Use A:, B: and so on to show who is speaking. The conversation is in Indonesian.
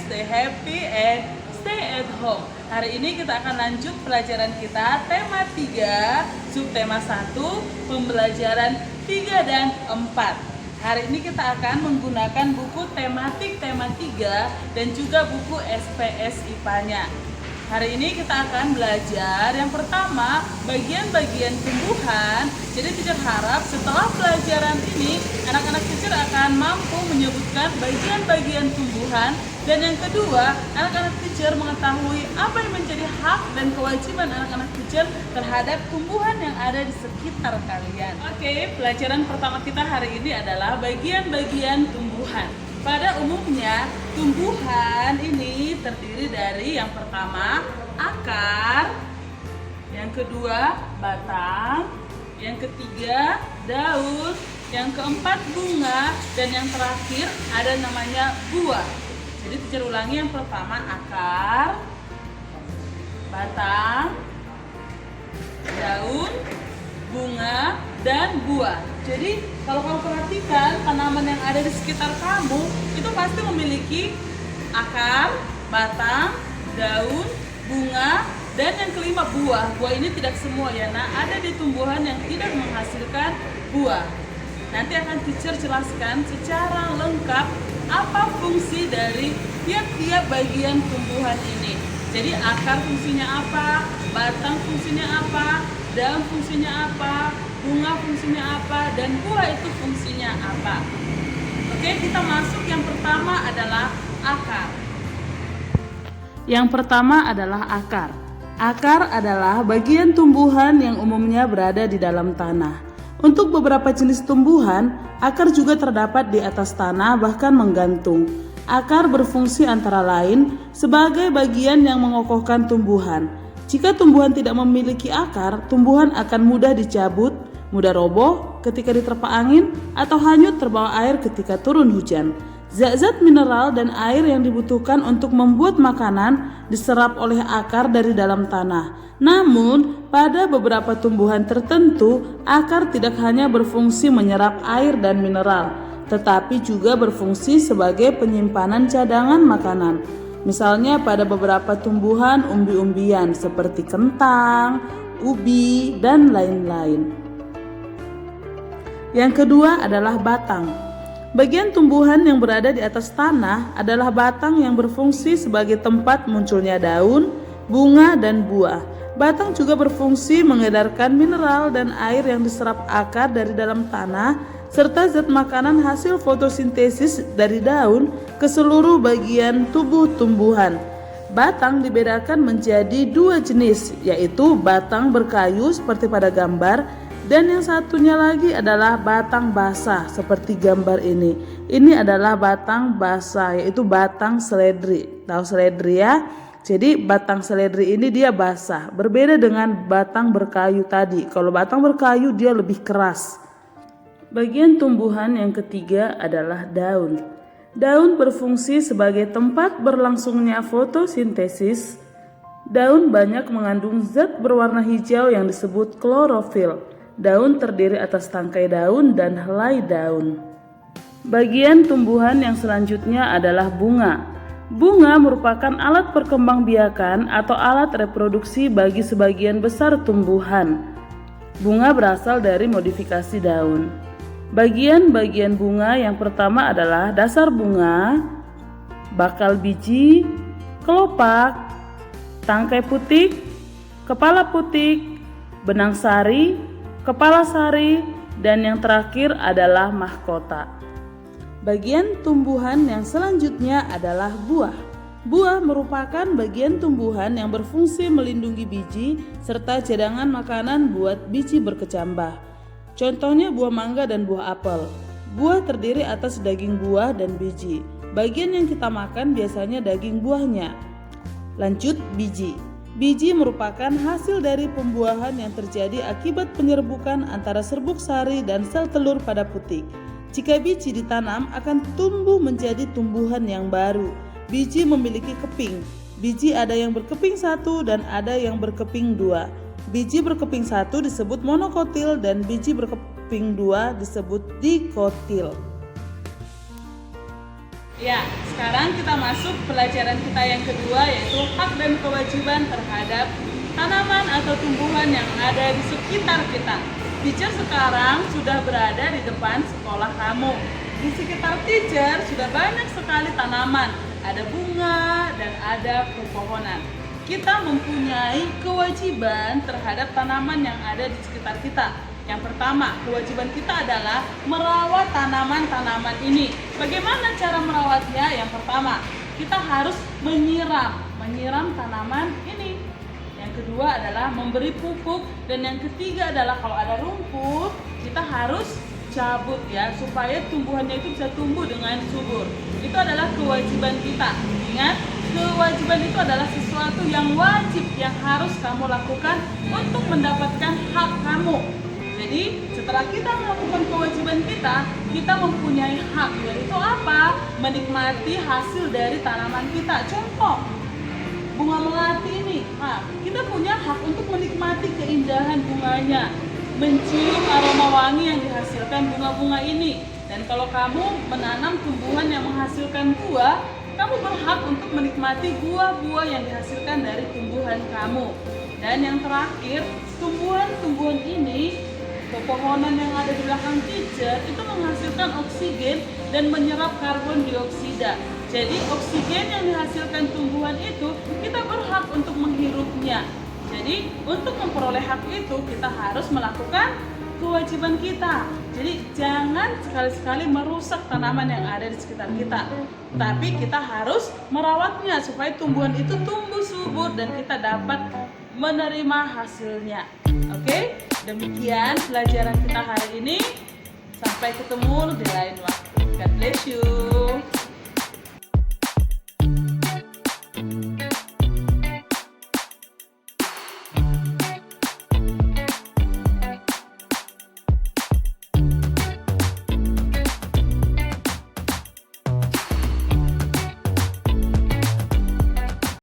A: stay happy and stay at home. Hari ini kita akan lanjut pelajaran kita tema 3, subtema 1, pembelajaran 3 dan 4. Hari ini kita akan menggunakan buku tematik tema 3 dan juga buku SPS IPA-nya. Hari ini kita akan belajar yang pertama bagian-bagian tumbuhan. Jadi teacher harap setelah pelajaran ini anak-anak teacher akan mampu menyebutkan bagian-bagian tumbuhan. Dan yang kedua, anak-anak teacher mengetahui apa yang menjadi hak dan kewajiban anak-anak teacher terhadap tumbuhan yang ada di sekitar kalian. Oke, pelajaran pertama kita hari ini adalah bagian-bagian tumbuhan. Pada umumnya, tumbuhan ini terdiri dari yang pertama, akar, yang kedua, batang, yang ketiga, daun, yang keempat, bunga, dan yang terakhir ada namanya buah. Jadi teacher ulangi, yang pertama akar, batang, daun, bunga, dan buah. Jadi kalau kamu perhatikan tanaman yang ada di sekitar kamu itu pasti memiliki akar, batang, daun, bunga, dan yang kelima buah. Buah ini tidak semua ya, nah ada di tumbuhan yang tidak menghasilkan buah. Nanti akan teacher jelaskan secara lengkap apa fungsi dari tiap-tiap bagian tumbuhan ini. Jadi akar fungsinya apa, batang fungsinya apa, daun fungsinya apa, bunga fungsinya apa, dan buah itu fungsinya apa. Oke, kita masuk yang pertama adalah akar. Yang pertama adalah akar. Akar adalah bagian tumbuhan yang umumnya berada di dalam tanah. Untuk beberapa jenis tumbuhan, akar juga terdapat di atas tanah bahkan menggantung. Akar berfungsi antara lain sebagai bagian yang mengokohkan tumbuhan. Jika tumbuhan tidak memiliki akar, tumbuhan akan mudah dicabut, mudah roboh ketika diterpa angin, atau hanyut terbawa air ketika turun hujan. Zat-zat mineral dan air yang dibutuhkan untuk membuat makanan diserap oleh akar dari dalam tanah. Namun, pada beberapa tumbuhan tertentu, akar tidak hanya berfungsi menyerap air dan mineral, tetapi juga berfungsi sebagai penyimpanan cadangan makanan. Misalnya pada beberapa tumbuhan umbi-umbian seperti kentang, ubi, dan lain-lain. Yang kedua adalah batang. Bagian tumbuhan yang berada di atas tanah adalah batang yang berfungsi sebagai tempat munculnya daun, bunga, dan buah. Batang juga berfungsi mengedarkan mineral dan air yang diserap akar dari dalam tanah, serta zat makanan hasil fotosintesis dari daun ke seluruh bagian tubuh tumbuhan. Batang dibedakan menjadi dua jenis, yaitu batang berkayu seperti pada gambar, dan yang satunya lagi adalah batang basah seperti gambar ini. Ini adalah batang basah, yaitu batang seledri. Tahu seledri ya? Jadi batang seledri ini dia basah, berbeda dengan batang berkayu tadi. Kalau batang berkayu dia lebih keras. Bagian tumbuhan yang ketiga adalah daun. Daun berfungsi sebagai tempat berlangsungnya fotosintesis. Daun banyak mengandung zat berwarna hijau yang disebut klorofil. Daun terdiri atas tangkai daun dan helai daun. Bagian tumbuhan yang selanjutnya adalah bunga. Bunga merupakan alat perkembangbiakan atau alat reproduksi bagi sebagian besar tumbuhan. Bunga berasal dari modifikasi daun. Bagian-bagian bunga yang pertama adalah dasar bunga, bakal biji, kelopak, tangkai putik, kepala putik, benang sari, kepala sari, dan yang terakhir adalah mahkota. Bagian tumbuhan yang selanjutnya adalah buah. Buah merupakan bagian tumbuhan yang berfungsi melindungi biji serta cadangan makanan buat biji berkecambah. Contohnya buah mangga dan buah apel. Buah terdiri atas daging buah dan biji. Bagian yang kita makan biasanya daging buahnya. Lanjut, biji. Biji merupakan hasil dari pembuahan yang terjadi akibat penyerbukan antara serbuk sari dan sel telur pada putik. Jika biji ditanam akan tumbuh menjadi tumbuhan yang baru. Biji memiliki keping. Biji ada yang berkeping 1 dan ada yang berkeping 2. Biji berkeping 1 disebut monokotil dan biji berkeping 2 disebut dikotil. Ya, Sekarang kita masuk pelajaran kita yang kedua, yaitu hak dan kewajiban terhadap tanaman atau tumbuhan yang ada di sekitar kita. Teacher sekarang sudah berada di depan sekolah kamu. Di sekitar teacher sudah banyak sekali tanaman, ada bunga dan ada pepohonan. Kita mempunyai kewajiban terhadap tanaman yang ada di sekitar kita. Yang pertama, kewajiban kita adalah merawat tanaman-tanaman ini. Bagaimana cara merawatnya? Yang pertama, kita harus menyiram tanaman ini. Yang kedua adalah memberi pupuk, dan yang ketiga adalah kalau ada rumput, kita harus cabut ya, supaya tumbuhannya itu bisa tumbuh dengan subur. Itu adalah kewajiban kita. Ingat, kewajiban itu adalah sesuatu yang wajib yang harus kamu lakukan untuk mendapatkan hak kamu. Jadi setelah kita melakukan kewajiban kita mempunyai hak, yaitu apa? Menikmati hasil dari tanaman kita. Contoh, bunga melati ini, kita punya hak untuk menikmati keindahan bunganya, mencium aroma wangi yang dihasilkan bunga-bunga ini. Dan kalau kamu menanam tumbuhan yang menghasilkan buah, kamu berhak untuk menikmati buah-buah yang dihasilkan dari tumbuhan kamu. Dan yang terakhir, tumbuhan-tumbuhan ini, pepohonan yang ada di belakang teacher itu menghasilkan oksigen dan menyerap karbon dioksida. Jadi oksigen yang dihasilkan tumbuhan itu kita berhak untuk menghirupnya. Jadi untuk memperoleh hak itu kita harus melakukan kewajiban kita. Jadi jangan sekali-sekali merusak tanaman yang ada di sekitar kita. Tapi kita harus merawatnya supaya tumbuhan itu tumbuh subur dan kita dapat menerima hasilnya. Oke? Demikian pelajaran kita hari ini. Sampai ketemu di lain waktu. God bless you.